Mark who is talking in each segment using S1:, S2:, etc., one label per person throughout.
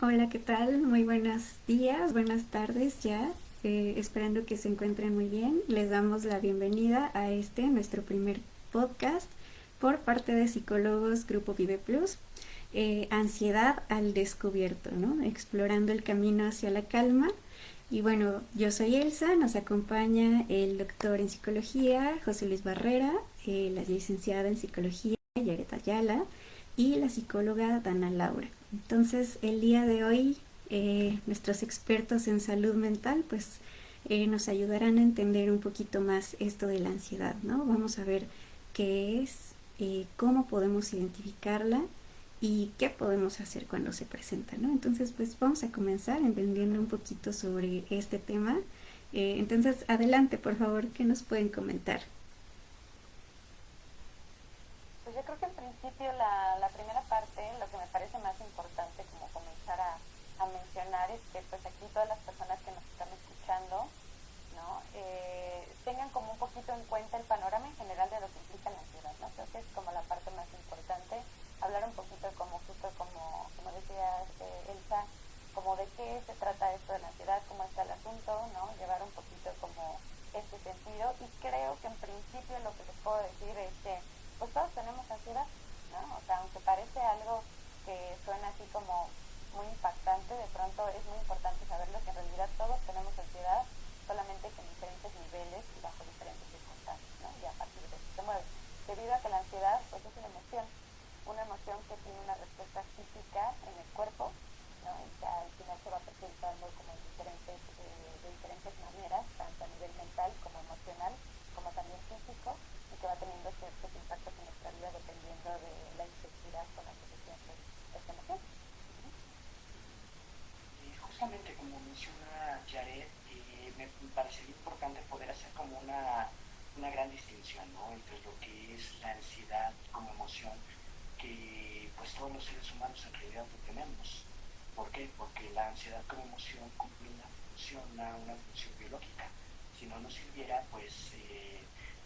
S1: Hola, ¿qué tal? Muy buenos días, buenas tardes ya. Esperando que se encuentren muy bien. Les damos la bienvenida a nuestro primer podcast por parte de Psicólogos Grupo Vive Plus. Ansiedad al descubierto, ¿no? Explorando el camino hacia la calma. Y bueno, yo soy Elsa, nos acompaña el doctor en psicología, José Luis Barrera, la licenciada en psicología, Yaret Ayala, y la psicóloga Dana Laura. Entonces, el día de hoy, nuestros expertos en salud mental, pues nos ayudarán a entender un poquito más esto de la ansiedad, ¿no? Vamos a ver qué es, cómo podemos identificarla y qué podemos hacer cuando se presenta, ¿no? Entonces, pues vamos a comenzar entendiendo un poquito sobre este tema. Entonces, adelante, por favor, ¿qué nos pueden comentar?
S2: Pues yo creo que en principio la primera parte, lo que me parece más importante como comenzar a mencionar es que pues aquí todas las personas que nos están escuchando, ¿no? Tengan como un poquito en cuenta el panorama en general de lo que implica la ansiedad, ¿no? Creo que es como la parte más importante, hablar un poquito como justo como decía Elsa, como de qué se trata esto de la ansiedad, cómo está el asunto, ¿no? Llevar un poquito como este sentido y creo que en principio lo que les puedo decir es que pues todos tenemos ansiedad, ¿no? O sea, aunque parece algo que suena así como muy impactante, de pronto es muy importante saberlo que en realidad todos tenemos ansiedad, solamente que en diferentes niveles y bajo diferentes circunstancias, ¿no? Y a partir de eso se mueve. Debido a que la ansiedad pues es una emoción que tiene una respuesta física en el cuerpo, ¿no? Y que al final se va presentando como de diferentes maneras, tanto a nivel mental como emocional, como también físico, y que va teniendo ciertos impactos en nuestra vida dependiendo de la intensidad con la que se siente esta emoción. Uh-huh.
S3: Justamente como menciona Jared, me parecería importante poder hacer como una gran distinción, ¿no?, entre lo que es la ansiedad como emoción, que pues todos los seres humanos en realidad lo tenemos. ¿Por qué? Porque la ansiedad como emoción cumple una función biológica. Si no nos sirviera, pues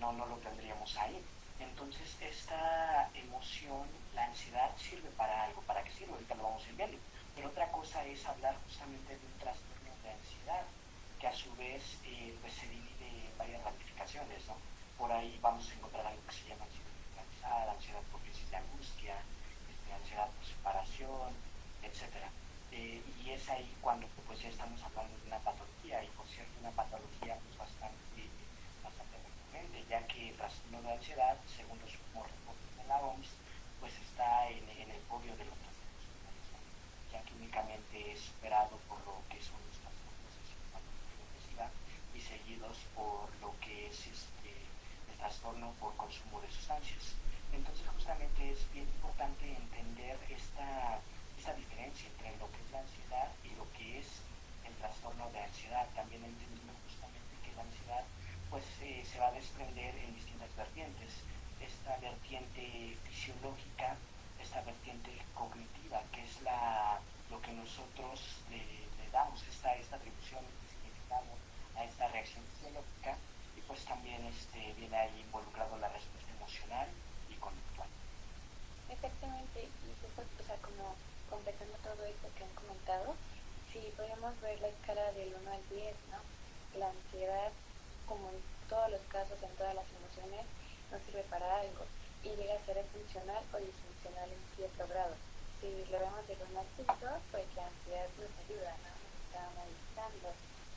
S3: no lo tendríamos ahí. Entonces, esta emoción, la ansiedad, sirve para algo. ¿Para qué sirve? Ahorita lo vamos a ir viendo. Pero otra cosa es hablar justamente de un trastorno de ansiedad, que a su vez pues se divide en varias ramificaciones, ¿no? Por ahí vamos a encontrar algo que se llama ansiedad generalizada, ansiedad por crisis de angustia, ansiedad por separación, etcétera. Y es ahí cuando pues ya estamos hablando de una patología, y por cierto una patología pues bastante recurrente, ya que el trastorno de ansiedad, según los últimos reportes de la OMS, pues está en el podio de los trastornos mentales, ¿no?, ya que únicamente es superado por lo que son los trastornos de sintomatología depresiva y seguidos por lo que es el trastorno por consumo de sustancias. Entonces justamente es bien importante entender esta diferencia entre lo que es la ansiedad y lo que es el trastorno de ansiedad, también entendiendo justamente que la ansiedad pues se va a desprender en distintas vertientes. Esta vertiente fisiológica, esta vertiente cognitiva, que es lo que nosotros le damos, esta atribución de significado a esta reacción fisiológica, y pues también viene ahí involucrado la respuesta emocional y conductual.
S2: Exactamente, y justo, o sea, como completando todo esto que han comentado, si podemos ver la escala del 1 al 10, ¿no? La ansiedad, como en todos los casos, en todas las emociones, nos sirve para algo y llega a ser funcional o disfuncional en cierto grado. Si lo vemos del 1 al 5, pues la ansiedad nos ayuda, ¿no? Nos está molestando,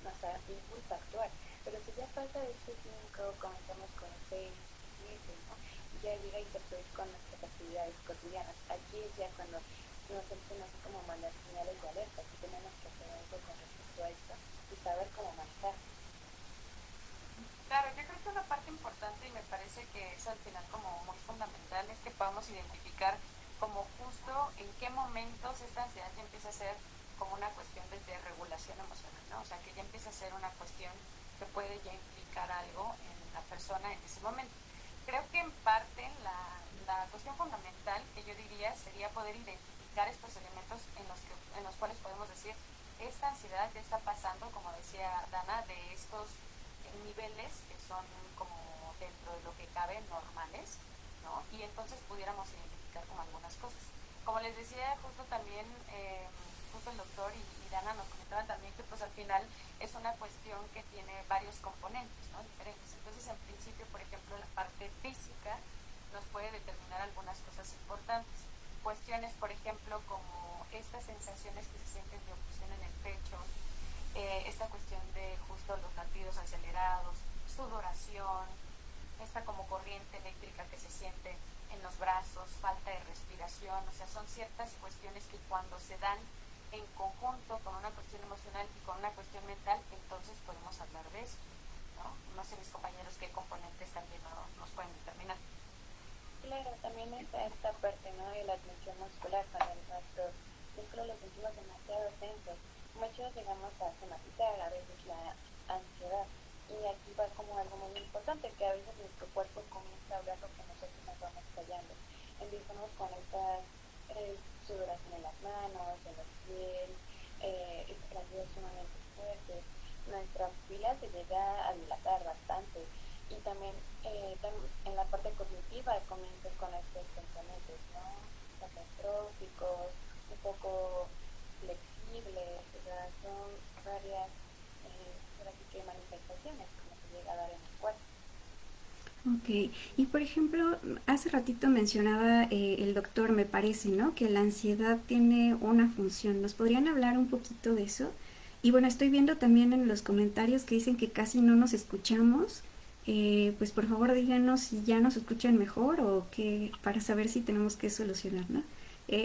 S2: nos impulsa a actuar. Pero si ya pasa de ese 5, comenzamos con 6, 7, ¿no? Ya llega a interferir con nuestras actividades cotidianas. Aquí es ya cuando nos empiezan a hacer como mandar señales de alerta, que tenemos que hacer algo con respecto a esto y saber cómo manejar.
S4: Claro, yo creo que una parte importante y me parece que es al final como muy fundamental es que podamos identificar como justo en qué momentos esta ansiedad ya empieza a ser como una cuestión de regulación emocional, ¿no? O sea, que ya empieza a ser una cuestión que puede ya implicar algo en la persona en ese momento. Creo que en parte la cuestión fundamental que yo diría sería poder identificar estos elementos en los cuales podemos decir esta ansiedad ya está pasando, como decía Dana, de estos niveles que son como dentro de lo que cabe normales, ¿no? Y entonces pudiéramos identificar como algunas cosas. Como les decía, justo también, justo el doctor y Dana nos comentaban también que pues al final es una cuestión que tiene varios componentes, ¿no? Diferentes. Entonces, en principio, por ejemplo, la parte física nos puede determinar algunas cosas importantes. Cuestiones, por ejemplo, como estas sensaciones que se sienten de opresión en el pecho, esta cuestión de justo los latidos acelerados, sudoración, esta como corriente eléctrica que se siente en los brazos, falta de respiración, o sea, son ciertas cuestiones que cuando se dan en conjunto con una cuestión emocional y con una cuestión mental, entonces podemos hablar de eso, ¿no? No sé mis compañeros qué componentes también nos pueden determinar.
S2: Claro, también está esta parte, ¿no? De la tensión muscular, cuando nuestros músculos los sentimos demasiado tensos. Muchos llegamos a somatizar a veces la ansiedad. Y aquí va como algo muy importante, que a veces nuestro cuerpo comienza a hablar lo que nosotros nos vamos callando. Empezamos con estas sudoración en las manos, en la piel, esclavitud sumamente fuertes. Nuestra pupila se llega a dilatar bastante. Y también en la parte cognitiva comienzas con estos pensamientos, ¿no? Catastróficos, un poco flexibles, o sea, son varias manifestaciones como se llega a dar en el cuerpo.
S1: Ok, y por ejemplo, hace ratito mencionaba el doctor, me parece, ¿no? Que la ansiedad tiene una función. ¿Nos podrían hablar un poquito de eso? Y bueno, estoy viendo también en los comentarios que dicen que casi no nos escuchamos. Pues por favor díganos si ya nos escuchan mejor o qué, para saber si tenemos que solucionar, ¿no?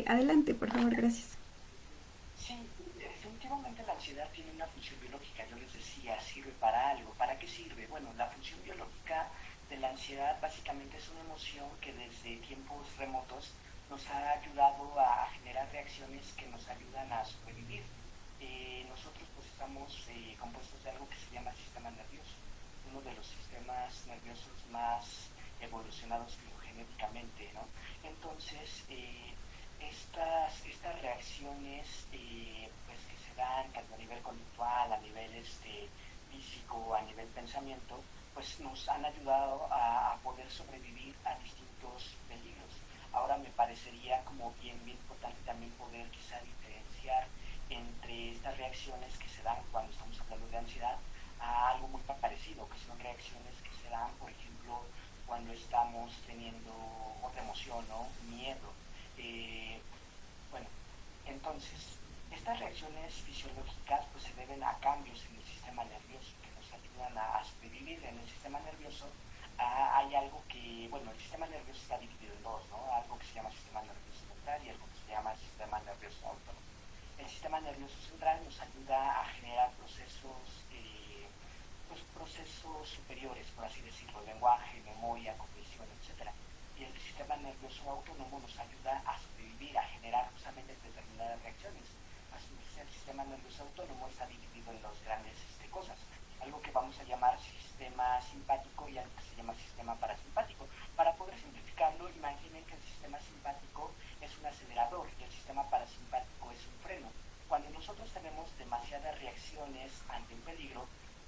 S1: Adelante, por favor, gracias.
S3: Sí, definitivamente la ansiedad tiene una función biológica. Yo les decía, sirve para algo. ¿Para qué sirve? Bueno, la función biológica de la ansiedad básicamente es una emoción que desde tiempos remotos nos ha ayudado a generar reacciones que nos ayudan a sobrevivir. Nosotros pues estamos compuestos de algo que se llama sistema nervioso, uno de los sistemas nerviosos más evolucionados genéticamente, ¿no? Entonces, estas reacciones pues que se dan tanto a nivel conductual, a nivel físico, a nivel pensamiento, pues nos han ayudado a poder sobrevivir a distintos peligros. Ahora me parecería como bien importante también poder quizá diferenciar entre estas reacciones que se dan cuando estamos hablando de ansiedad a algo muy parecido, que son reacciones que se dan, por ejemplo, cuando estamos teniendo otra emoción, ¿no? Miedo. Bueno, entonces, estas reacciones fisiológicas pues se deben a cambios en el sistema nervioso que nos ayudan a sobrevivir. En el sistema nervioso hay algo que, bueno, el sistema nervioso está dividido en dos, ¿no? Algo que se llama sistema nervioso central y algo que se llama sistema nervioso autónomo. El sistema nervioso central nos ayuda a generar procesos superiores, por así decirlo, lenguaje, memoria, cognición, etc. Y el sistema nervioso autónomo nos ayuda a sobrevivir, a generar justamente determinadas reacciones. Así es, el sistema nervioso autónomo está dividido en dos grandes cosas, algo que vamos a llamar sistema simpático y algo que se llama sistema parasimpático. Para poder simplificarlo, imaginen que el sistema simpático es un acelerador y el sistema parasimpático es un freno. Cuando nosotros tenemos demasiadas reacciones ante un peligro,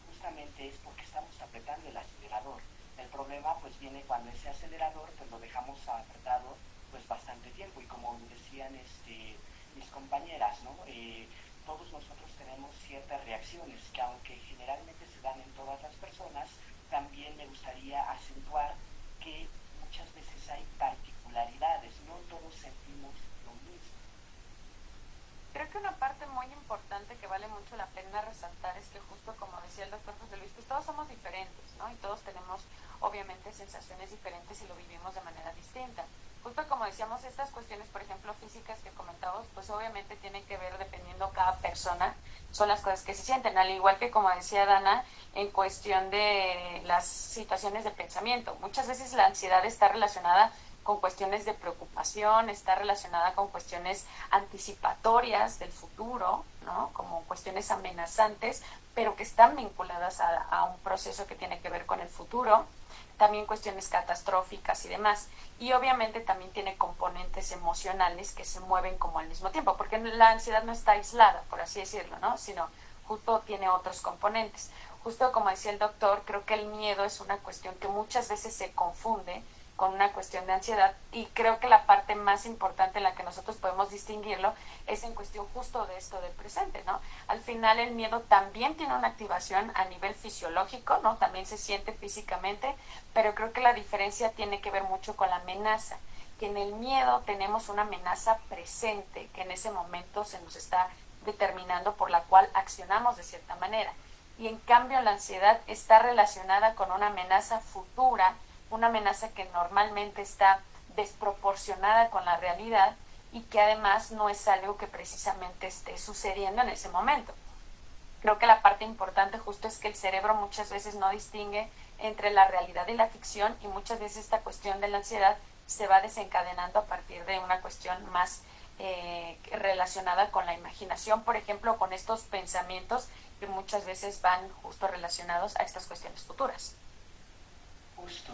S3: justamente es porque estamos apretando el acelerador. El problema pues viene cuando ese acelerador pues lo dejamos apretado pues bastante tiempo, y como decían mis compañeras, ¿no? Todos nosotros tenemos ciertas reacciones que, aunque generalmente se dan en todas las personas, también me gustaría acentuar que muchas veces hay particularidades, no todos sentimos lo mismo.
S4: Creo que una parte muy importante que vale mucho la pena resaltar es que justo como decía el doctor José Luis, pues todos somos diferentes, ¿no? Y todos tenemos obviamente sensaciones diferentes y lo vivimos de manera distinta. Justo como decíamos, estas cuestiones, por ejemplo, físicas que comentamos, pues obviamente tienen que ver, dependiendo cada persona, son las cosas que se sienten, al igual que como decía Dana, en cuestión de las situaciones de pensamiento. Muchas veces la ansiedad está relacionada con cuestiones de preocupación, está relacionada con cuestiones anticipatorias del futuro, ¿no? Como cuestiones amenazantes, pero que están vinculadas a un proceso que tiene que ver con el futuro, también cuestiones catastróficas y demás. Y obviamente también tiene componentes emocionales que se mueven como al mismo tiempo, porque la ansiedad no está aislada, por así decirlo, ¿no? Sino justo tiene otros componentes. Justo como decía el doctor, creo que el miedo es una cuestión que muchas veces se confunde con una cuestión de ansiedad, y creo que la parte más importante en la que nosotros podemos distinguirlo es en cuestión justo de esto del presente, ¿no? Al final el miedo también tiene una activación a nivel fisiológico, ¿no? También se siente físicamente, pero creo que la diferencia tiene que ver mucho con la amenaza, que en el miedo tenemos una amenaza presente que en ese momento se nos está determinando, por la cual accionamos de cierta manera, y en cambio la ansiedad está relacionada con una amenaza futura, una amenaza que normalmente está desproporcionada con la realidad y que además no es algo que precisamente esté sucediendo en ese momento. Creo que la parte importante justo es que el cerebro muchas veces no distingue entre la realidad y la ficción, y muchas veces esta cuestión de la ansiedad se va desencadenando a partir de una cuestión más relacionada con la imaginación, por ejemplo, con estos pensamientos que muchas veces van justo relacionados a estas cuestiones futuras.
S3: Justo.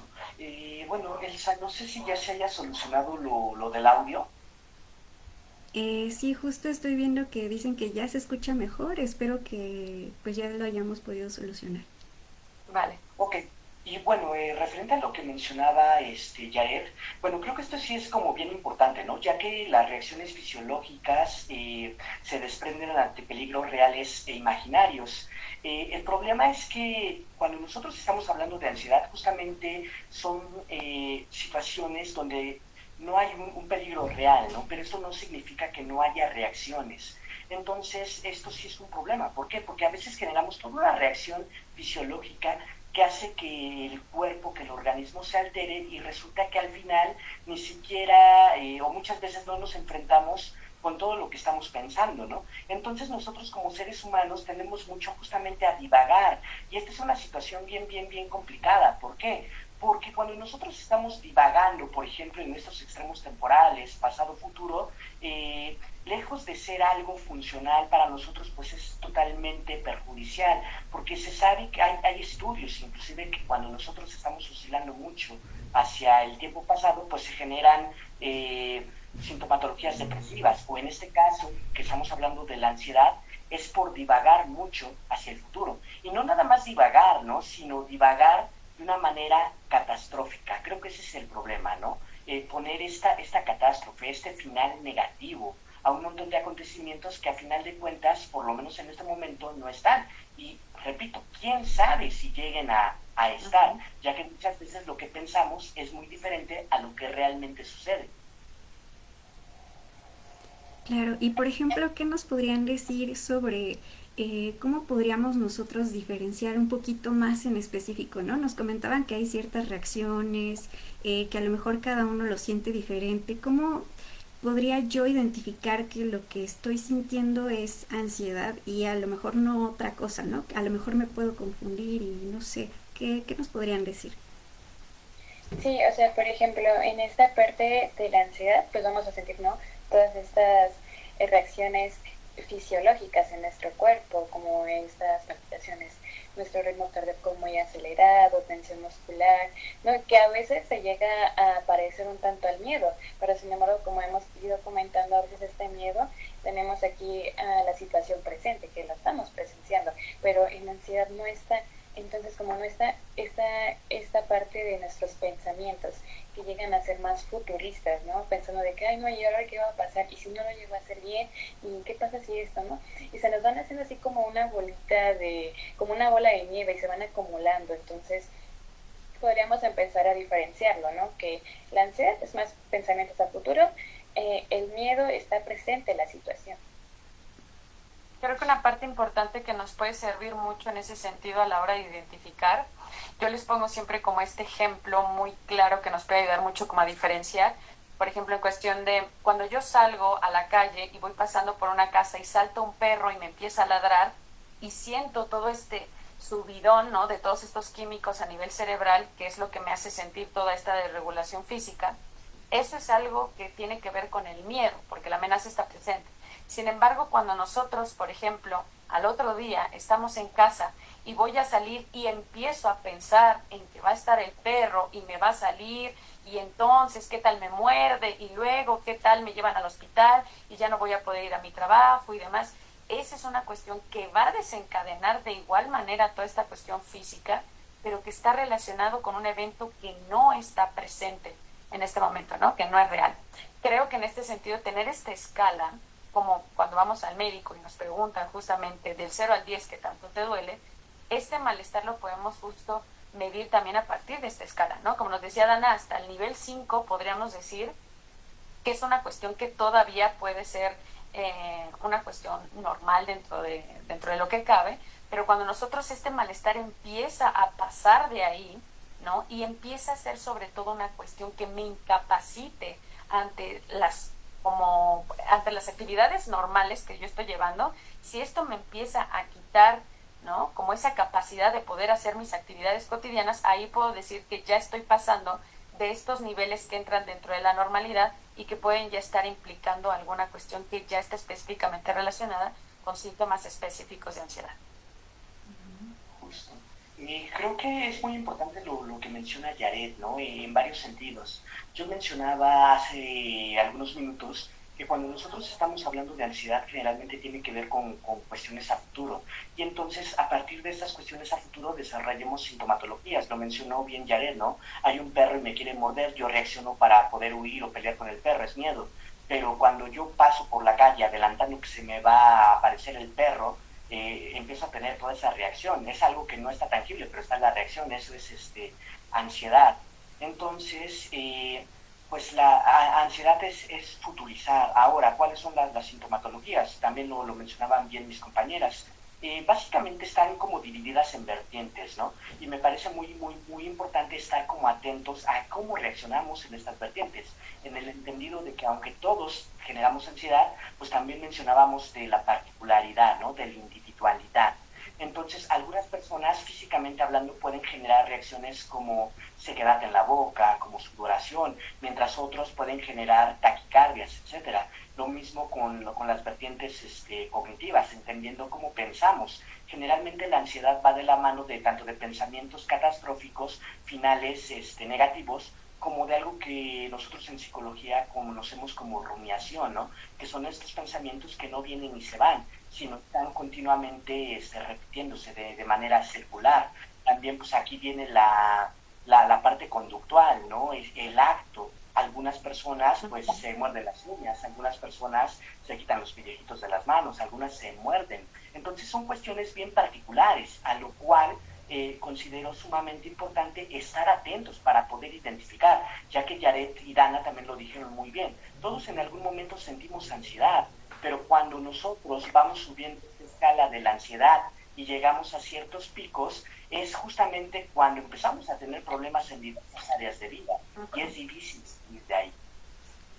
S3: Bueno, Elsa, no sé si ya se haya solucionado lo del audio.
S1: Sí, justo estoy viendo que dicen que ya se escucha mejor. Espero que pues ya lo hayamos podido solucionar.
S4: Vale.
S3: Ok. Y bueno, referente a lo que mencionaba Yael, bueno, creo que esto sí es como bien importante, ¿no? Ya que las reacciones fisiológicas se desprenden ante peligros reales e imaginarios. El problema es que cuando nosotros estamos hablando de ansiedad, justamente son situaciones donde no hay un peligro real, ¿no? Pero esto no significa que no haya reacciones. Entonces, esto sí es un problema. ¿Por qué? Porque a veces generamos toda una reacción fisiológica que hace que el cuerpo, que el organismo se altere, y resulta que al final ni siquiera, o muchas veces no nos enfrentamos con todo lo que estamos pensando, ¿no? Entonces nosotros como seres humanos tendemos mucho justamente a divagar, y esta es una situación bien complicada. ¿Por qué? Porque cuando nosotros estamos divagando, por ejemplo, en estos extremos temporales, pasado, futuro, lejos de ser algo funcional para nosotros, pues es totalmente perjudicial, porque se sabe que hay estudios, inclusive, que cuando nosotros estamos oscilando mucho hacia el tiempo pasado, pues se generan sintomatologías depresivas, o en este caso, que estamos hablando de la ansiedad, es por divagar mucho hacia el futuro. Y no nada más divagar, ¿no? Sino divagar de una manera catastrófica. Creo que ese es el problema, ¿no? Poner esta catástrofe, este final negativo a un montón de acontecimientos que a final de cuentas, por lo menos en este momento, no están. Y repito, quién sabe si lleguen a estar, ya que muchas veces lo que pensamos es muy diferente a lo que realmente sucede.
S1: Claro, y por ejemplo, ¿qué nos podrían decir sobre cómo podríamos nosotros diferenciar un poquito más en específico, ¿no? Nos comentaban que hay ciertas reacciones, que a lo mejor cada uno lo siente diferente. ¿Cómo podría yo identificar que lo que estoy sintiendo es ansiedad y a lo mejor no otra cosa, ¿no? A lo mejor me puedo confundir y no sé, ¿qué nos podrían decir?
S2: Sí, o sea, por ejemplo, en esta parte de la ansiedad, pues vamos a sentir, ¿no? Todas estas reacciones fisiológicas en nuestro cuerpo, como estas palpitaciones, nuestro ritmo cardíaco muy acelerado, tensión muscular, ¿no? Que a veces se llega a parecer un tanto al miedo, pero sin embargo, como hemos ido comentando, a veces este miedo, tenemos aquí la situación presente, que la estamos presenciando, pero en la ansiedad no está. Entonces, como no está esta parte de nuestros pensamientos que llegan a ser más futuristas, ¿no? Pensando de que, ay, no, ¿y ahora qué va a pasar? ¿Y si no lo llego a hacer bien? ¿Y qué pasa si esto, no? Y se nos van haciendo así como una bolita como una bola de nieve, y se van acumulando. Entonces, podríamos empezar a diferenciarlo, ¿no? Que la ansiedad es más pensamientos a futuro, el miedo está presente en la situación.
S4: Creo que una parte importante que nos puede servir mucho en ese sentido a la hora de identificar, yo les pongo siempre como este ejemplo muy claro que nos puede ayudar mucho como a diferenciar. Por ejemplo, en cuestión de cuando yo salgo a la calle y voy pasando por una casa y salta un perro y me empieza a ladrar y siento todo este subidón, ¿no? De todos estos químicos a nivel cerebral, que es lo que me hace sentir toda esta desregulación física. Eso es algo que tiene que ver con el miedo, porque la amenaza está presente. Sin embargo, cuando nosotros, por ejemplo, al otro día estamos en casa y voy a salir y empiezo a pensar en que va a estar el perro y me va a salir, y entonces qué tal me muerde, y luego qué tal me llevan al hospital y ya no voy a poder ir a mi trabajo y demás, esa es una cuestión que va a desencadenar de igual manera toda esta cuestión física, pero que está relacionado con un evento que no está presente en este momento, ¿no? Que no es real. Creo que en este sentido tener esta escala, como cuando vamos al médico y nos preguntan justamente del 0 al 10 qué tanto te duele, este malestar lo podemos justo medir también a partir de esta escala, ¿no? Como nos decía Dana, hasta el nivel 5 podríamos decir que es una cuestión que todavía puede ser una cuestión normal dentro de lo que cabe, pero cuando nosotros este malestar empieza a pasar de ahí, ¿no? Y empieza a ser sobre todo una cuestión que me incapacite ante ante las actividades normales que yo estoy llevando, si esto me empieza a quitar, ¿no? Como esa capacidad de poder hacer mis actividades cotidianas, ahí puedo decir que ya estoy pasando de estos niveles que entran dentro de la normalidad y que pueden ya estar implicando alguna cuestión que ya está específicamente relacionada con síntomas específicos de ansiedad.
S3: Justo. Y creo que es muy importante lo que menciona Yaret, ¿no? En varios sentidos. Yo mencionaba hace algunos minutos que cuando nosotros estamos hablando de ansiedad generalmente tiene que ver con cuestiones a futuro. Y entonces a partir de estas cuestiones a futuro desarrollemos sintomatologías. Lo mencionó bien Yaret, ¿no? Hay un perro y me quiere morder, yo reacciono para poder huir o pelear con el perro, es miedo. Pero cuando yo paso por la calle adelantando que se me va a aparecer el perro, empiezo a tener toda esa reacción. Es algo que no está tangible, pero está en la reacción, eso es ansiedad. Entonces, pues la ansiedad es futurizar. Ahora, ¿cuáles son las sintomatologías? También lo mencionaban bien mis compañeras. Básicamente están como divididas en vertientes, ¿no? Y me parece muy importante estar como atentos a cómo reaccionamos en estas vertientes, en el entendido de que aunque todos generamos ansiedad, pues también mencionábamos de la particularidad, ¿no? De la individualidad. Entonces, algunas personas físicamente hablando pueden generar reacciones como sequedad en la boca, como sudoración, mientras otros pueden generar taquicardias, etcétera. Lo mismo con las vertientes cognitivas, entendiendo cómo pensamos. Generalmente la ansiedad va de la mano de tanto de pensamientos catastróficos, finales negativos, como de algo que nosotros en psicología conocemos como rumiación, ¿no? Que son estos pensamientos que no vienen y se van, sino están continuamente repitiéndose de manera circular. También pues aquí viene la parte conductual, ¿no? El acto. Algunas personas pues se muerden las uñas, algunas personas se quitan los pellejitos de las manos, algunas se muerden. Entonces son cuestiones bien particulares, a lo cual considero sumamente importante estar atentos para poder identificar, ya que Yaret y Dana también lo dijeron muy bien. Todos en algún momento sentimos ansiedad, pero cuando nosotros vamos subiendo esta escala de la ansiedad y llegamos a ciertos picos, es justamente cuando empezamos a tener problemas en diversas áreas de vida. Y es difícil salir de ahí.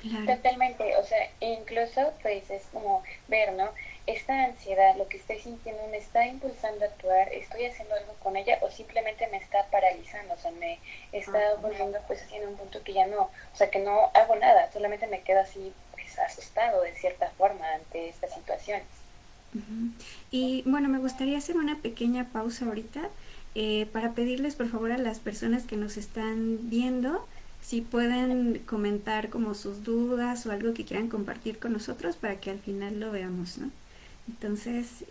S1: Claro.
S2: Totalmente, o sea, incluso pues es como ver, ¿no? Esta ansiedad, lo que estoy sintiendo, me está impulsando a actuar, estoy haciendo algo con ella o simplemente me está paralizando, o sea, me está volviendo pues haciendo un punto que ya no, o sea, que no hago nada, solamente me quedo así pues asustado de cierta forma ante estas situaciones.
S1: Uh-huh. Y bueno, me gustaría hacer una pequeña pausa ahorita para pedirles por favor a las personas que nos están viendo si pueden comentar como sus dudas o algo que quieran compartir con nosotros para que al final lo veamos, ¿no? Entonces,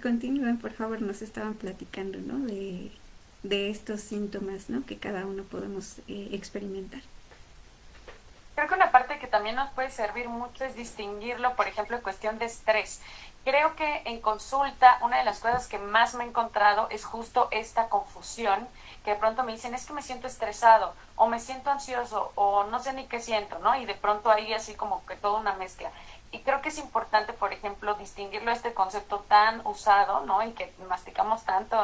S1: continúen por favor, nos estaban platicando, ¿no? De estos síntomas, ¿no? Que cada uno podemos experimentar.
S4: Creo que una parte que también nos puede servir mucho es distinguirlo, por ejemplo, en cuestión de estrés. Creo que en consulta una de las cosas que más me he encontrado es justo esta confusión, que de pronto me dicen es que me siento estresado o me siento ansioso o no sé ni qué siento, ¿no? Y de pronto ahí así como que toda una mezcla. Y creo que es importante, por ejemplo, distinguirlo este concepto tan usado, ¿no? Y que masticamos tanto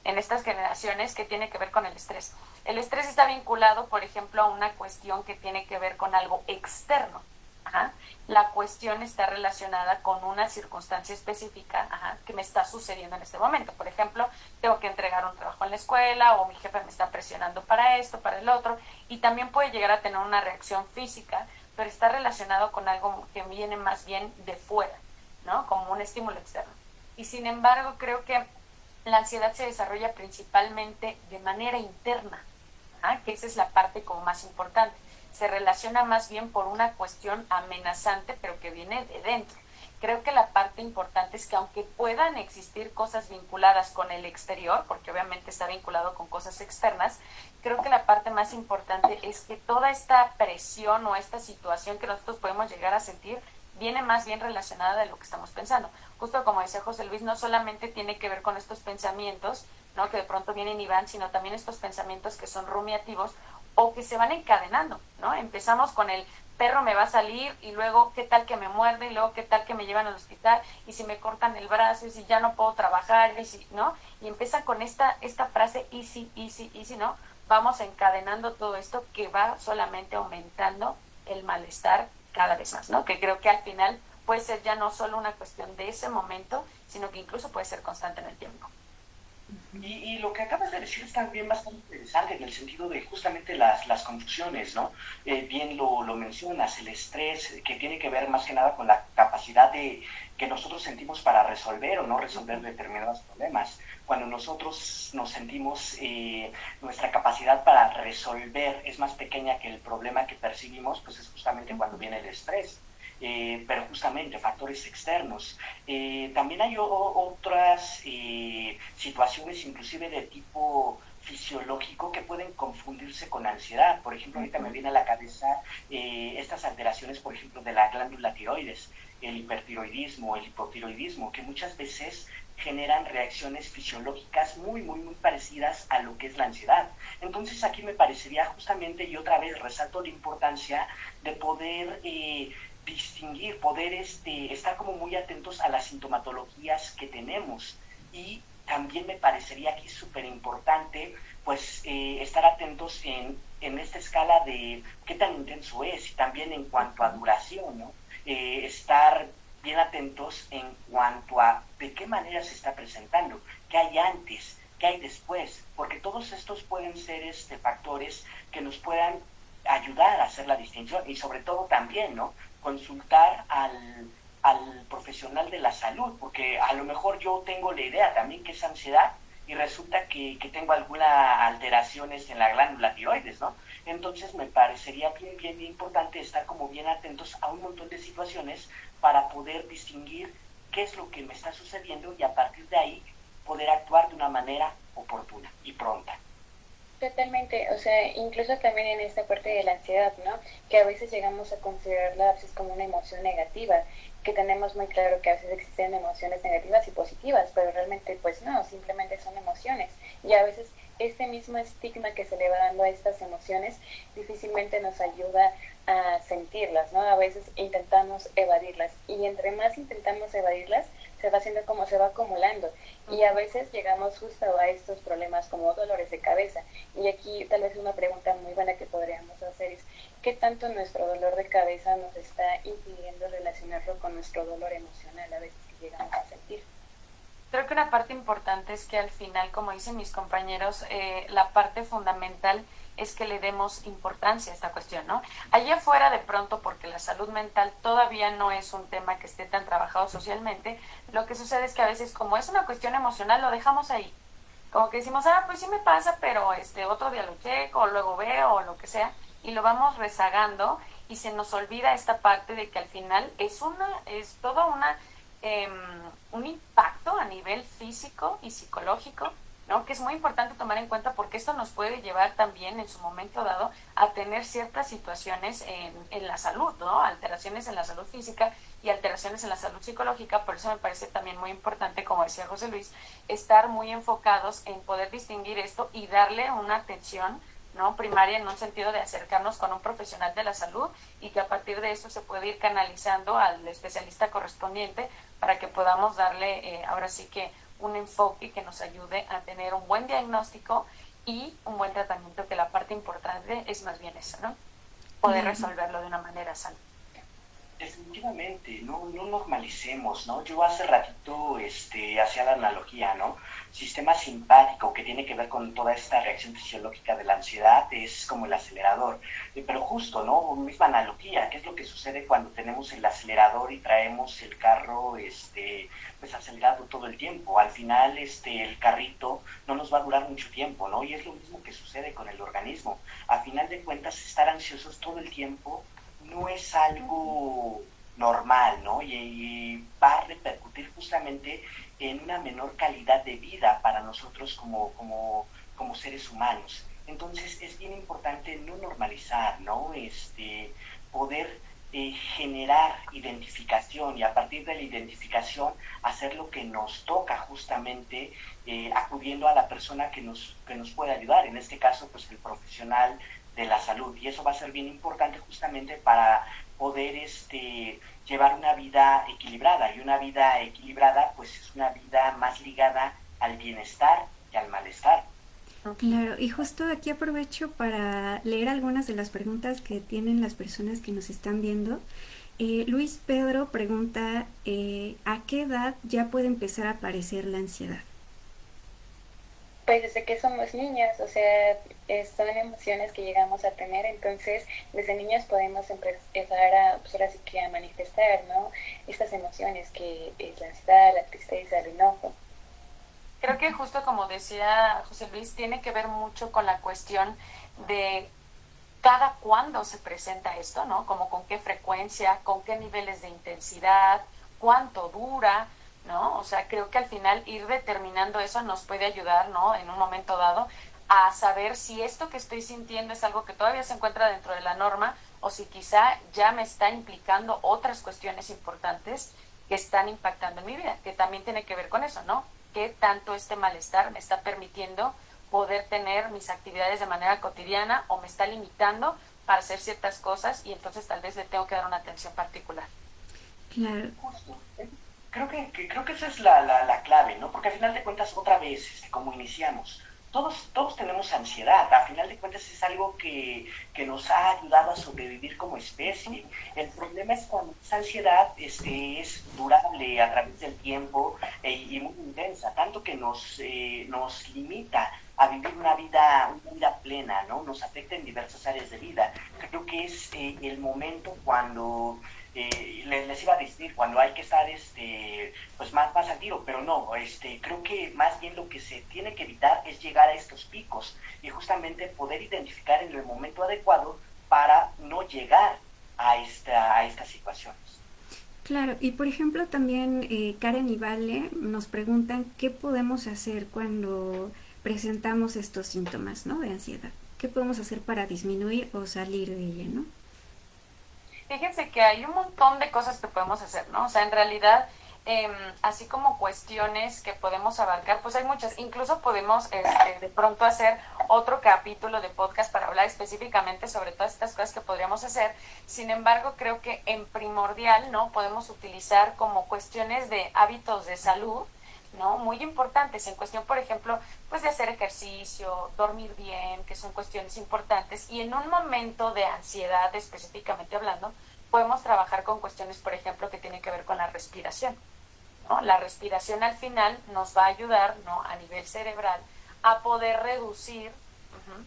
S4: en estas generaciones que tiene que ver con el estrés. El estrés está vinculado, por ejemplo, a una cuestión que tiene que ver con algo externo. Ajá. La cuestión está relacionada con una circunstancia específica que me está sucediendo en este momento. Por ejemplo, tengo que entregar un trabajo en la escuela o mi jefe me está presionando para esto, para el otro, y también puede llegar a tener una reacción física, pero está relacionado con algo que viene más bien de fuera, ¿no? Como un estímulo externo. Y sin embargo, creo que la ansiedad se desarrolla principalmente de manera interna, que esa es la parte como más importante. Se relaciona más bien por una cuestión amenazante, pero que viene de dentro. creo que la parte importante es que aunque puedan existir cosas vinculadas con el exterior, porque obviamente está vinculado con cosas externas, creo que la parte más importante es que toda esta presión o esta situación que nosotros podemos llegar a sentir viene más bien relacionada de lo que estamos pensando. Justo como decía José Luis, no solamente tiene que ver con estos pensamientos, ¿no?, que de pronto vienen y van, sino también estos pensamientos que son rumiativos o que se van encadenando, ¿no? Empezamos con el perro me va a salir y luego qué tal que me muerde y luego qué tal que me llevan al hospital y si me cortan el brazo y si ya no puedo trabajar y si, ¿no? Y empieza con esta frase easy, ¿no? Vamos encadenando todo esto que va solamente aumentando el malestar cada vez más, ¿no? Que creo que al final puede ser ya no solo una cuestión de ese momento, sino que incluso puede ser constante en el tiempo.
S3: Y lo que acabas de decir es también bastante interesante en el sentido de justamente las confusiones, ¿no? Bien lo mencionas, el estrés, que tiene que ver más que nada con la capacidad que nosotros sentimos para resolver o no resolver determinados problemas. Cuando nosotros nos sentimos, nuestra capacidad para resolver es más pequeña que el problema que percibimos, pues es justamente cuando viene el estrés. Pero justamente factores externos. También hay otras situaciones, inclusive de tipo fisiológico, que pueden confundirse con ansiedad. Por ejemplo, ahorita me viene a la cabeza estas alteraciones, por ejemplo, de la glándula tiroides, el hipertiroidismo, el hipotiroidismo, que muchas veces generan reacciones fisiológicas muy parecidas a lo que es la ansiedad. Entonces aquí me parecería justamente, y otra vez resalto la importancia de poder distinguir, poder estar como muy atentos a las sintomatologías que tenemos. Y también me parecería aquí súper importante pues estar atentos en esta escala de qué tan intenso es, y también en cuanto a duración, ¿no? Estar bien atentos en cuanto a de qué manera se está presentando, qué hay antes, qué hay después, porque todos estos pueden ser factores que nos puedan ayudar a hacer la distinción, y sobre todo también, ¿no?, consultar al profesional de la salud, porque a lo mejor yo tengo la idea también que es ansiedad y resulta que tengo alguna alteraciones en la glándula tiroides, ¿no? Entonces me parecería bien importante estar como bien atentos a un montón de situaciones para poder distinguir qué es lo que me está sucediendo y a partir de ahí poder actuar de una manera oportuna y pronta.
S2: Totalmente, o sea, incluso también en esta parte de la ansiedad, ¿no? Que a veces llegamos a considerarla a veces como una emoción negativa, que tenemos muy claro que a veces existen emociones negativas y positivas, pero realmente pues no, simplemente son emociones. Y a veces este mismo estigma que se le va dando a estas emociones difícilmente nos ayuda a sentirlas, ¿no? A veces intentamos evadirlas y entre más intentamos evadirlas, se va haciendo como se va acumulando y a veces llegamos justo a estos problemas como dolores de cabeza. Y aquí tal vez una pregunta muy buena que podríamos hacer es ¿qué tanto nuestro dolor de cabeza nos está impidiendo relacionarlo con nuestro dolor emocional a veces que llegamos a sentir?
S4: Creo que una parte importante es que al final, como dicen mis compañeros, la parte fundamental es que le demos importancia a esta cuestión, ¿no? Allá afuera de pronto, porque la salud mental todavía no es un tema que esté tan trabajado socialmente, lo que sucede es que a veces como es una cuestión emocional lo dejamos ahí. Como que decimos, pues sí me pasa, pero otro día lo checo, o luego veo, o lo que sea, y lo vamos rezagando y se nos olvida esta parte de que al final es toda un impacto a nivel físico y psicológico, ¿no?, que es muy importante tomar en cuenta porque esto nos puede llevar también en su momento dado a tener ciertas situaciones en la salud, ¿no?, alteraciones en la salud física y alteraciones en la salud psicológica. Por eso me parece también muy importante, como decía José Luis, estar muy enfocados en poder distinguir esto y darle una atención, ¿no?, primaria, en un sentido de acercarnos con un profesional de la salud y que a partir de eso se puede ir canalizando al especialista correspondiente para que podamos darle ahora sí que un enfoque que nos ayude a tener un buen diagnóstico y un buen tratamiento, que la parte importante es más bien eso, ¿no?, poder resolverlo de una manera sana.
S3: Definitivamente, no normalicemos, ¿no? Yo hace ratito hacía la analogía, ¿no? Sistema simpático, que tiene que ver con toda esta reacción fisiológica de la ansiedad, es como el acelerador. Pero justo, ¿no? Misma analogía, ¿qué es lo que sucede cuando tenemos el acelerador y traemos el carro pues acelerado todo el tiempo? Al final el carrito no nos va a durar mucho tiempo, ¿no? Y es lo mismo que sucede con el organismo. A final de cuentas, estar ansiosos todo el tiempo no es algo normal, ¿no? Y va a repercutir justamente en una menor calidad de vida para nosotros como seres humanos. Entonces es bien importante no normalizar, ¿no? Poder generar identificación y a partir de la identificación hacer lo que nos toca justamente acudiendo a la persona que nos puede ayudar, en este caso pues el profesional de la salud, y eso va a ser bien importante justamente para poder llevar una vida equilibrada, y una vida equilibrada pues es una vida más ligada al bienestar y al malestar.
S1: Claro, y justo aquí aprovecho para leer algunas de las preguntas que tienen las personas que nos están viendo. Luis Pedro pregunta, ¿a qué edad ya puede empezar a aparecer la ansiedad?
S5: Pues desde que somos niños, o sea, son emociones que llegamos a tener, entonces desde niños podemos empezar a, pues ahora sí que a manifestar, ¿no? Estas emociones que es la ansiedad, la tristeza, el enojo.
S4: Creo que justo como decía José Luis, tiene que ver mucho con la cuestión de cada cuándo se presenta esto, ¿no? Como con qué frecuencia, con qué niveles de intensidad, cuánto dura, ¿no? O sea, creo que al final ir determinando eso nos puede ayudar, ¿no? En un momento dado a saber si esto que estoy sintiendo es algo que todavía se encuentra dentro de la norma o si quizá ya me está implicando otras cuestiones importantes que están impactando en mi vida, que también tiene que ver con eso, ¿no? ¿Qué tanto este malestar me está permitiendo poder tener mis actividades de manera cotidiana o me está limitando para hacer ciertas cosas y entonces tal vez le tengo que dar una atención particular?
S1: Claro.
S3: Justo. Creo que esa es la clave, ¿no? Porque al final de cuentas, otra vez, como iniciamos, todos tenemos ansiedad. A final de cuentas es algo que nos ha ayudado a sobrevivir como especie. El problema es cuando esa ansiedad es durable a través del tiempo y muy intensa, tanto que nos limita a vivir una vida plena, ¿no? Nos afecta en diversas áreas de vida. Creo que es el momento cuando les iba a decir cuando hay que estar pues más al tiro, pero no, creo que más bien lo que se tiene que evitar es llegar a estos picos y justamente poder identificar en el momento adecuado para no llegar a estas situaciones.
S1: Claro, y por ejemplo también Karen y Vale nos preguntan qué podemos hacer cuando presentamos estos síntomas, ¿no? De ansiedad. ¿Qué podemos hacer para disminuir o salir de ella, ¿no?
S4: Fíjense que hay un montón de cosas que podemos hacer, ¿no? O sea, en realidad, así como cuestiones que podemos abarcar, pues hay muchas. Incluso podemos de pronto hacer otro capítulo de podcast para hablar específicamente sobre todas estas cosas que podríamos hacer. Sin embargo, creo que en primordial, ¿no? Podemos utilizar como cuestiones de hábitos de salud, ¿no? Muy importantes en cuestión, por ejemplo, pues de hacer ejercicio, dormir bien, que son cuestiones importantes, y en un momento de ansiedad específicamente hablando, podemos trabajar con cuestiones, por ejemplo, que tienen que ver con la respiración, ¿no? La respiración al final nos va a ayudar, ¿no? A nivel cerebral a poder reducir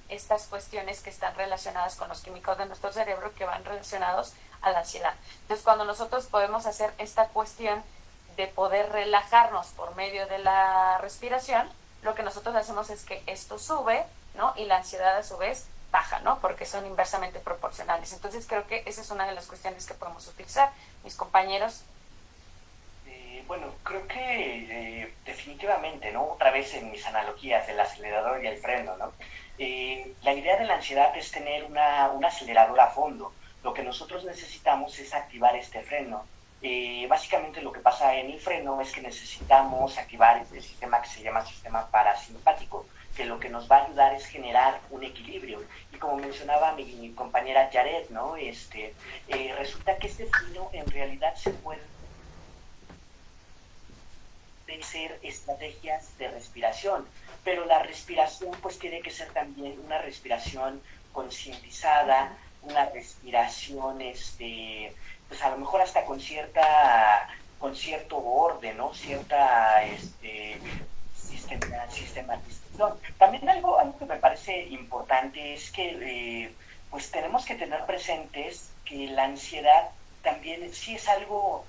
S4: estas cuestiones que están relacionadas con los químicos de nuestro cerebro que van relacionados a la ansiedad. Entonces, cuando nosotros podemos hacer esta cuestión de poder relajarnos por medio de la respiración, lo que nosotros hacemos es que esto sube, ¿no? Y la ansiedad a su vez baja, ¿no? Porque son inversamente proporcionales. Entonces creo que esa es una de las cuestiones que podemos utilizar. Mis compañeros.
S3: Bueno, creo que definitivamente, ¿no? Otra vez en mis analogías del acelerador y el freno, ¿no? La idea de la ansiedad es tener un acelerador a fondo. Lo que nosotros necesitamos es activar este freno. Básicamente lo que pasa en el freno es que necesitamos activar este sistema que se llama sistema parasimpático, que lo que nos va a ayudar es generar un equilibrio. Y como mencionaba mi compañera Jared, ¿no? Resulta que este freno en realidad se puede ser estrategias de respiración, pero la respiración pues tiene que ser también una respiración concientizada, una respiración pues a lo mejor hasta con cierto orden, ¿no? Cierta sistematización. También algo que me parece importante es que pues tenemos que tener presentes que la ansiedad también sí es algo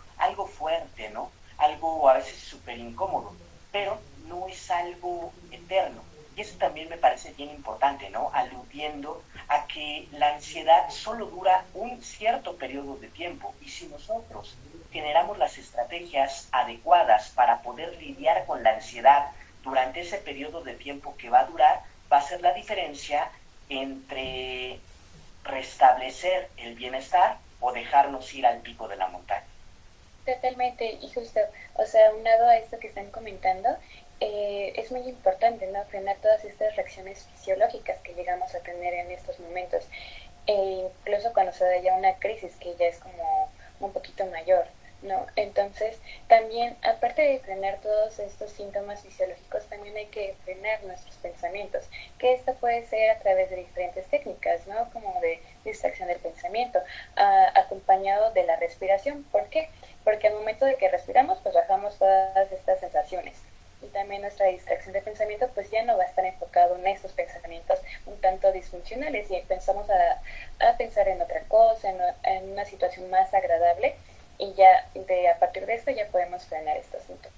S3: fuerte, ¿no? Algo a veces súper incómodo, pero no es algo eterno. Y eso también me parece bien importante, ¿no? Aludiendo a que la ansiedad solo dura un cierto periodo de tiempo y si nosotros generamos las estrategias adecuadas para poder lidiar con la ansiedad durante ese periodo de tiempo que va a durar, va a ser la diferencia entre restablecer el bienestar o dejarnos ir al pico de la montaña.
S5: Totalmente, y justo, o sea, unado a esto que están comentando, es muy importante, ¿no? Frenar todas estas reacciones fisiológicas que llegamos a tener en estos momentos, incluso cuando se da ya una crisis que ya es como un poquito mayor, ¿no? Entonces, también, aparte de frenar todos estos síntomas fisiológicos, también hay que frenar nuestros pensamientos, que esto puede ser a través de diferentes técnicas, ¿no? Como de distracción del pensamiento, acompañado de la respiración. ¿Por qué? Porque al momento de que respiramos, pues bajamos todas estas sensaciones. Y también nuestra distracción de pensamiento, pues ya no va a estar enfocado en estos pensamientos un tanto disfuncionales y pensamos a pensar en otra cosa, en una situación más agradable y ya a partir de esto ya podemos frenar estos síntomas.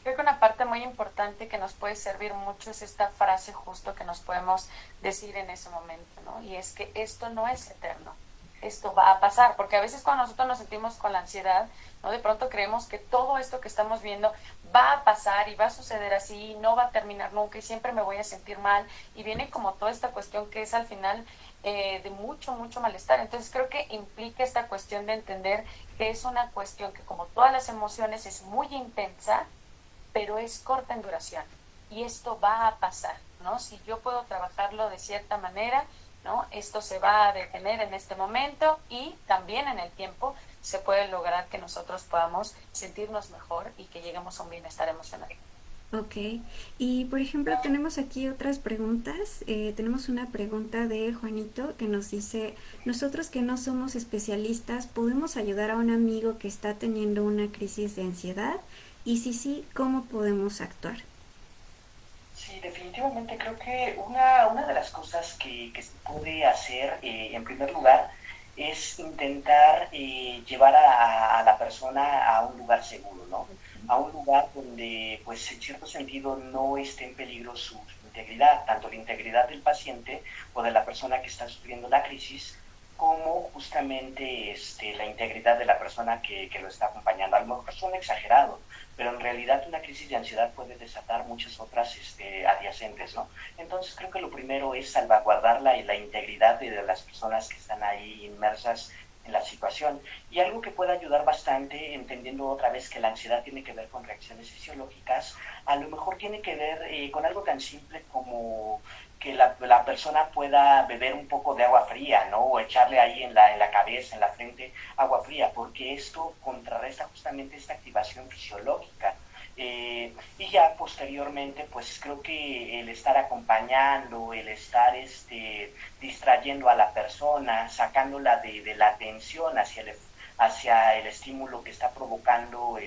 S4: Creo que una parte muy importante que nos puede servir mucho es esta frase justo que nos podemos decir en ese momento, ¿no? Y es que esto no es eterno, esto va a pasar, porque a veces cuando nosotros nos sentimos con la ansiedad, ¿no? De pronto creemos que todo esto que estamos viendo va a pasar y va a suceder así, y no va a terminar nunca y siempre me voy a sentir mal y viene como toda esta cuestión que es al final de mucho malestar. Entonces creo que implica esta cuestión de entender que es una cuestión que como todas las emociones es muy intensa, pero es corta en duración y esto va a pasar, ¿no? Si yo puedo trabajarlo de cierta manera, ¿no? Esto se va a detener en este momento y también en el tiempo se puede lograr que nosotros podamos sentirnos mejor y que lleguemos a un bienestar emocional.
S1: Ok, y por ejemplo tenemos aquí otras preguntas. Tenemos una pregunta de Juanito que nos dice, nosotros que no somos especialistas, ¿podemos ayudar a un amigo que está teniendo una crisis de ansiedad? Y si sí, ¿cómo podemos actuar?
S3: Sí, definitivamente creo que una de las cosas que se puede hacer, en primer lugar, es intentar llevar a la persona a un lugar seguro, ¿no? A un lugar donde, pues, en cierto sentido no esté en peligro su integridad, tanto la integridad del paciente o de la persona que está sufriendo la crisis, como justamente la integridad de la persona que lo está acompañando. A lo mejor suena exagerado, pero en realidad una crisis de ansiedad puede desatar muchas otras adyacentes, ¿no? Entonces creo que lo primero es salvaguardar la integridad de las personas que están ahí inmersas en la situación. Y algo que puede ayudar bastante, entendiendo otra vez que la ansiedad tiene que ver con reacciones fisiológicas, a lo mejor tiene que ver con algo tan simple como que la persona pueda beber un poco de agua fría, ¿no? O echarle ahí en la cabeza, en la frente, agua fría, porque esto contrarresta justamente esta activación fisiológica. Y ya posteriormente, pues creo que el estar acompañando, el estar distrayendo a la persona, sacándola de la atención hacia el estímulo que está provocando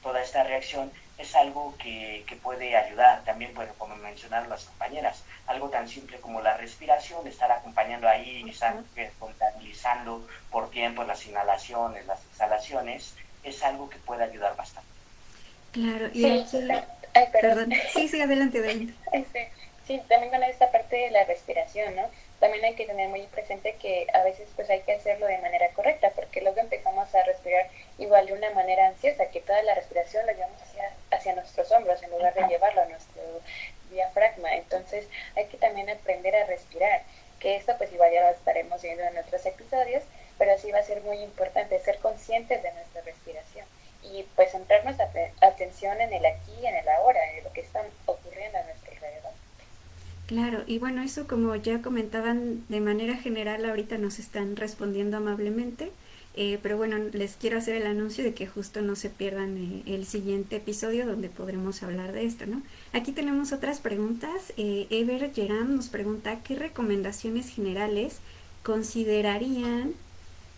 S3: toda esta reacción, es algo que puede ayudar. También, bueno, como mencionaron las compañeras, algo tan simple como la respiración, estar acompañando ahí, estar contabilizando por tiempo las inhalaciones, las exhalaciones, es algo que puede ayudar bastante.
S1: Claro, y
S5: Sí,
S1: aquí...
S5: ay,
S1: Perdón, sí, adelante.
S5: Sí, también con esta parte de la respiración, ¿no? También hay que tener muy presente que a veces pues hay que hacerlo de manera correcta, porque luego empezamos a respirar igual de una manera ansiosa, que toda la respiración la llevamos hacia nuestros hombros en lugar de llevarlo a nuestro diafragma. Entonces hay que también aprender a respirar, que esto pues igual ya lo estaremos viendo en otros episodios, pero sí va a ser muy importante ser conscientes de nuestra respiración y pues centrar nuestra atención en el aquí y en el ahora, en lo que está ocurriendo a nuestro alrededor.
S1: Claro, y bueno, eso como ya comentaban de manera general, ahorita nos están respondiendo amablemente, pero bueno, les quiero hacer el anuncio de que justo no se pierdan el siguiente episodio donde podremos hablar de esto, ¿no? Aquí tenemos otras preguntas. Ever Geram nos pregunta, ¿qué recomendaciones generales considerarían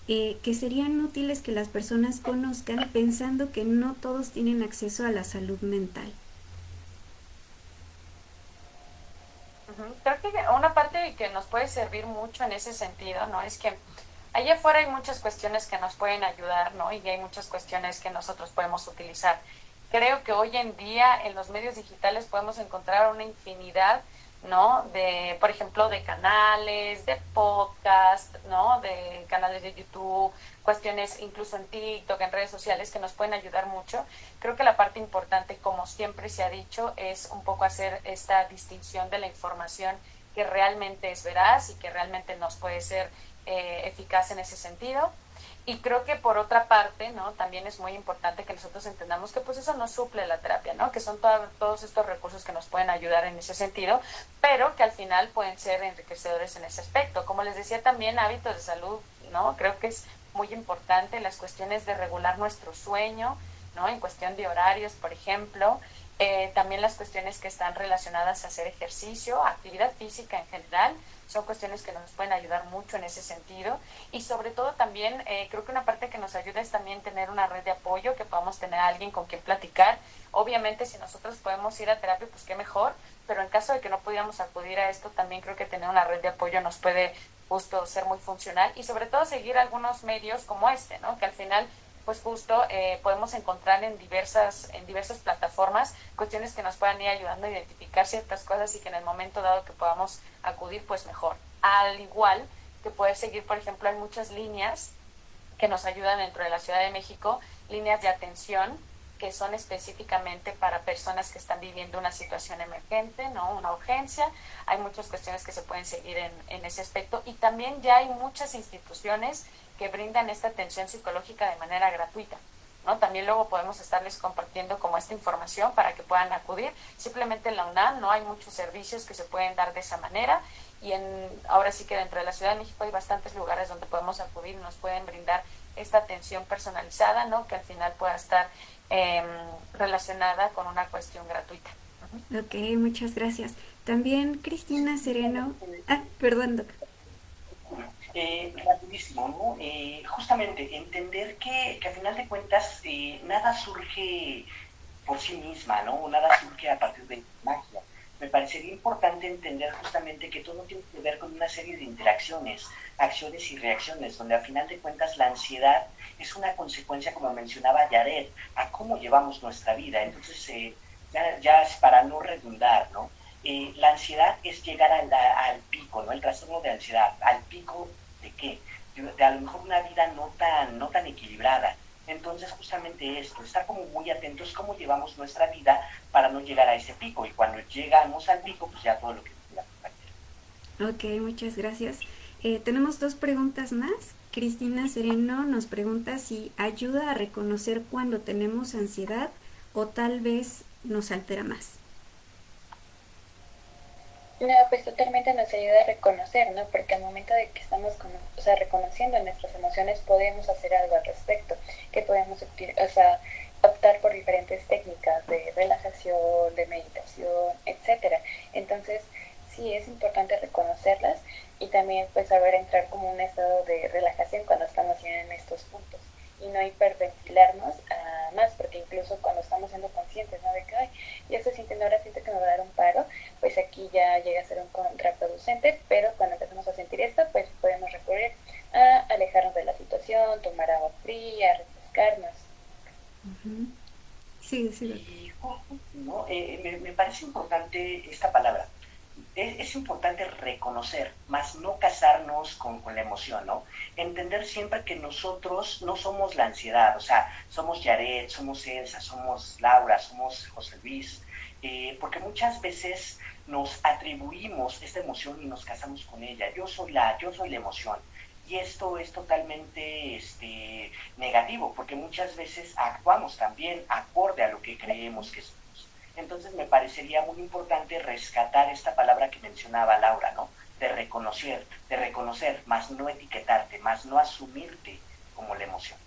S1: que serían útiles que las personas conozcan pensando que no todos tienen acceso a la salud mental?
S4: Creo que una parte que nos puede servir mucho en ese sentido, ¿no? Es que allá afuera hay muchas cuestiones que nos pueden ayudar, ¿no? Y hay muchas cuestiones que nosotros podemos utilizar. creo que hoy en día en los medios digitales podemos encontrar una infinidad, ¿no? De, por ejemplo, de canales, de podcast, ¿no? De canales de YouTube, cuestiones incluso en TikTok, en redes sociales que nos pueden ayudar mucho. Creo que la parte importante, como siempre se ha dicho, es un poco hacer esta distinción de la información que realmente es veraz y que realmente nos puede ser eficaz en ese sentido. Y creo que por otra parte, ¿no? También es muy importante que nosotros entendamos que pues eso no suple la terapia, ¿no? Que son todos estos recursos que nos pueden ayudar en ese sentido, pero que al final pueden ser enriquecedores en ese aspecto. Como les decía también, hábitos de salud, ¿no? Creo que es muy importante las cuestiones de regular nuestro sueño, ¿no? En cuestión de horarios, por ejemplo. También las cuestiones que están relacionadas a hacer ejercicio, actividad física en general, son cuestiones que nos pueden ayudar mucho en ese sentido. Y sobre todo también creo que una parte que nos ayuda es también tener una red de apoyo, que podamos tener a alguien con quien platicar. Obviamente si nosotros podemos ir a terapia, pues qué mejor, pero en caso de que no pudiéramos acudir a esto, también creo que tener una red de apoyo nos puede justo ser muy funcional y sobre todo seguir algunos medios como este, ¿no? Que al final pues justo podemos encontrar en diversas plataformas cuestiones que nos puedan ir ayudando a identificar ciertas cosas y que en el momento dado que podamos acudir, pues mejor. Al igual que poder seguir, por ejemplo, hay muchas líneas que nos ayudan dentro de la Ciudad de México, líneas de atención que son específicamente para personas que están viviendo una situación emergente, ¿no? Una urgencia. Hay muchas cuestiones que se pueden seguir en ese aspecto y también ya hay muchas instituciones que brindan esta atención psicológica de manera gratuita, ¿no? También luego podemos estarles compartiendo como esta información para que puedan acudir. Simplemente en la UNAM no hay muchos servicios que se pueden dar de esa manera y ahora sí que dentro de la Ciudad de México hay bastantes lugares donde podemos acudir y nos pueden brindar esta atención personalizada, ¿no? Que al final pueda estar relacionada con una cuestión gratuita.
S1: Ok, muchas gracias. También Cristina Sereno. Perdón, Doc.
S3: Rapidísimo, ¿no? Justamente entender que a final de cuentas nada surge por sí misma, ¿no? Nada surge a partir de magia. Me parecería importante entender justamente que todo tiene que ver con una serie de interacciones, acciones y reacciones, donde a final de cuentas la ansiedad es una consecuencia, como mencionaba Yaret, a cómo llevamos nuestra vida. Entonces, ya es para no redundar, ¿no? La ansiedad es llegar al pico, ¿no? El trastorno de ansiedad, al pico de qué? De a lo mejor una vida no tan equilibrada. Entonces, justamente esto, estar como muy atentos cómo llevamos nuestra vida para no llegar a ese pico. Y cuando llegamos al pico, pues ya todo lo que decía la compañera.
S1: Ok, muchas gracias. Tenemos 2 preguntas más. Cristina Sereno nos pregunta si ayuda a reconocer cuando tenemos ansiedad o tal vez nos altera más.
S5: No, pues totalmente nos ayuda a reconocer, ¿no? Porque al momento de que estamos reconociendo nuestras emociones podemos hacer algo al respecto, que podemos optar por diferentes técnicas de relajación, de meditación, etcétera. Entonces, sí es importante reconocerlas y también pues saber entrar como un estado de relajación cuando estamos ya en estos puntos y no hiperventilarnos más, porque incluso cuando estamos siendo conscientes, ¿no? De que, ay, ya estoy sintiendo, ahora siento que me va a dar un paro, pues aquí ya llega a ser un contraproducente, pero cuando empezamos a sentir esto, pues podemos recurrir a alejarnos de la situación, tomar agua fría, refrescarnos.
S1: Uh-huh. Sí, sí.
S3: Y, ¿no? Me parece importante esta palabra. Es importante reconocer, más no casarnos con la emoción, ¿no? Entender siempre que nosotros no somos la ansiedad, o sea, somos Yaret, somos Elsa, somos Laura, somos José Luis, porque muchas veces nos atribuimos esta emoción y nos casamos con ella. Yo soy la emoción. Y esto es totalmente negativo, porque muchas veces actuamos también acorde a lo que creemos que somos. Entonces me parecería muy importante rescatar esta palabra que mencionaba Laura, ¿no? De reconocer, más no etiquetarte, más no asumirte como la emoción.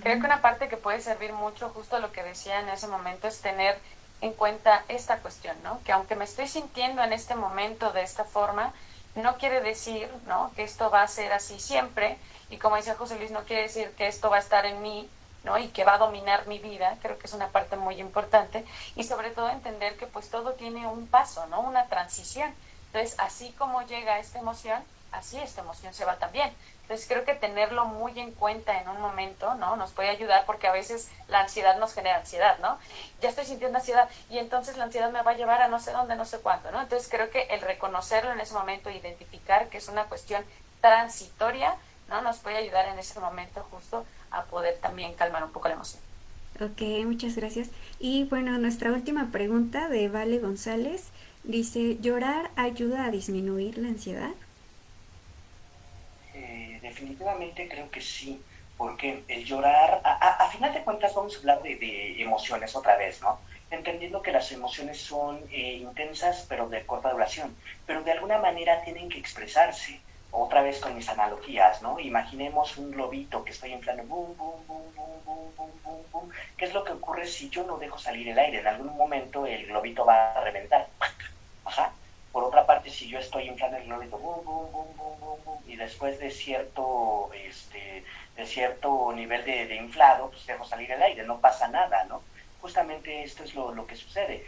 S4: Creo que una parte que puede servir mucho, justo lo que decía en ese momento, es tener en cuenta esta cuestión, ¿no? Que aunque me estoy sintiendo en este momento de esta forma, no quiere decir, ¿no? Que esto va a ser así siempre, y como decía José Luis, no quiere decir que esto va a estar en mí, ¿no? Y que va a dominar mi vida. Creo que es una parte muy importante, y sobre todo entender que pues todo tiene un paso, ¿no? Una transición. Entonces, así como llega esta emoción, así esta emoción se va también. Entonces creo que tenerlo muy en cuenta en un momento, ¿no? Nos puede ayudar porque a veces la ansiedad nos genera ansiedad, ¿no? Ya estoy sintiendo ansiedad y entonces la ansiedad me va a llevar a no sé dónde, no sé cuánto, ¿no? Entonces creo que el reconocerlo en ese momento, identificar que es una cuestión transitoria, ¿no? Nos puede ayudar en ese momento justo a poder también calmar un poco la emoción.
S1: Ok, muchas gracias. Y bueno, nuestra última pregunta de Vale González dice, ¿llorar ayuda a disminuir la ansiedad?
S3: Definitivamente creo que sí, porque el llorar, a final de cuentas vamos a hablar de emociones otra vez, ¿no? Entendiendo que las emociones son intensas pero de corta duración, pero de alguna manera tienen que expresarse. Otra vez con mis analogías, ¿no? Imaginemos un globito que estoy inflando, boom, boom, boom, boom, boom, boom, boom, boom. ¿Qué es lo que ocurre si yo no dejo salir el aire? En algún momento el globito va a reventar. Ajá. Por otra parte, si yo estoy inflando el globito, boom, boom, boom, boom, boom, boom, y después de cierto nivel de inflado, pues dejo salir el aire, no pasa nada, ¿no? Justamente esto es lo que sucede.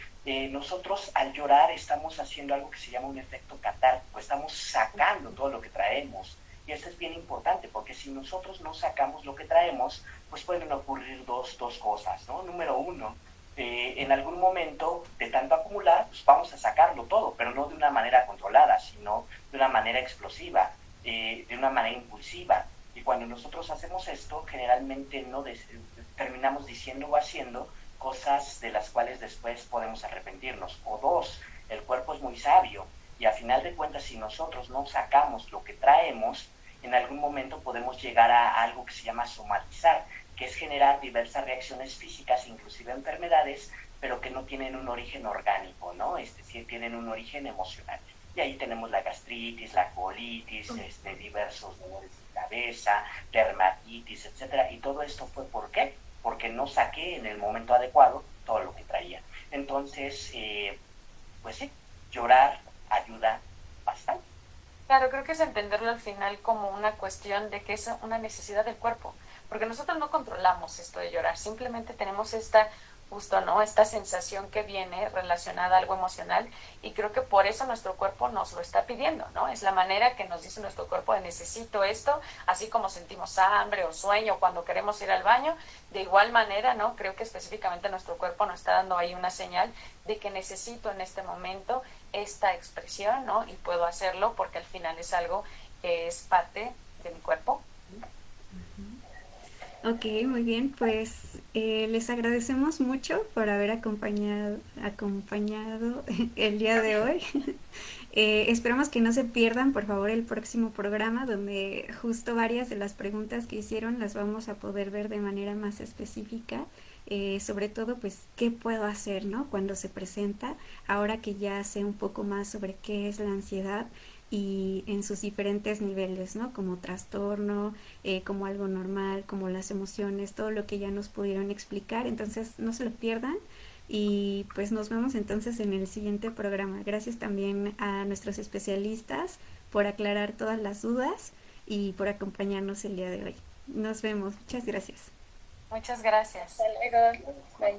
S3: Nosotros al llorar estamos haciendo algo que se llama un efecto catártico, estamos sacando todo lo que traemos. Y esto es bien importante, porque si nosotros no sacamos lo que traemos, pues pueden ocurrir dos cosas, ¿no? Número uno, en algún momento de tanto acumular, pues vamos a sacarlo todo, pero no de una manera controlada, sino de una manera explosiva, de una manera impulsiva. Y cuando nosotros hacemos esto, generalmente no terminamos diciendo o haciendo cosas de las cuales después podemos arrepentirnos. O dos, el cuerpo es muy sabio y a final de cuentas, si nosotros no sacamos lo que traemos, en algún momento podemos llegar a algo que se llama somatizar, que es generar diversas reacciones físicas, inclusive enfermedades, pero que no tienen un origen orgánico, ¿no? Sí tienen un origen emocional. Y ahí tenemos la gastritis, la colitis, diversos dolores de cabeza, dermatitis, etcétera. Y todo esto fue ¿por qué? Porque no saqué en el momento adecuado todo lo que traía. Entonces, pues sí, llorar ayuda bastante.
S4: Claro, creo que es entenderlo al final como una cuestión de que es una necesidad del cuerpo, porque nosotros no controlamos esto de llorar, simplemente tenemos esta justo, ¿no? Esta sensación que viene relacionada a algo emocional y creo que por eso nuestro cuerpo nos lo está pidiendo, ¿no? Es la manera que nos dice nuestro cuerpo de necesito esto, así como sentimos hambre o sueño cuando queremos ir al baño, de igual manera, ¿no? Creo que específicamente nuestro cuerpo nos está dando ahí una señal de que necesito en este momento esta expresión, ¿no? Y puedo hacerlo porque al final es algo que es parte de mi cuerpo.
S1: Ok, muy bien, pues les agradecemos mucho por haber acompañado el día de hoy. Esperamos que no se pierdan, por favor, el próximo programa donde justo varias de las preguntas que hicieron las vamos a poder ver de manera más específica. Sobre todo, pues, ¿qué puedo hacer, no? Cuando se presenta, ahora que ya sé un poco más sobre qué es la ansiedad y en sus diferentes niveles, ¿no? Como trastorno, como algo normal, como las emociones, todo lo que ya nos pudieron explicar. Entonces, no se lo pierdan. Y pues nos vemos entonces en el siguiente programa. Gracias también a nuestros especialistas por aclarar todas las dudas y por acompañarnos el día de hoy. Nos vemos. Muchas gracias.
S4: Muchas gracias.
S5: Hasta luego. Bye.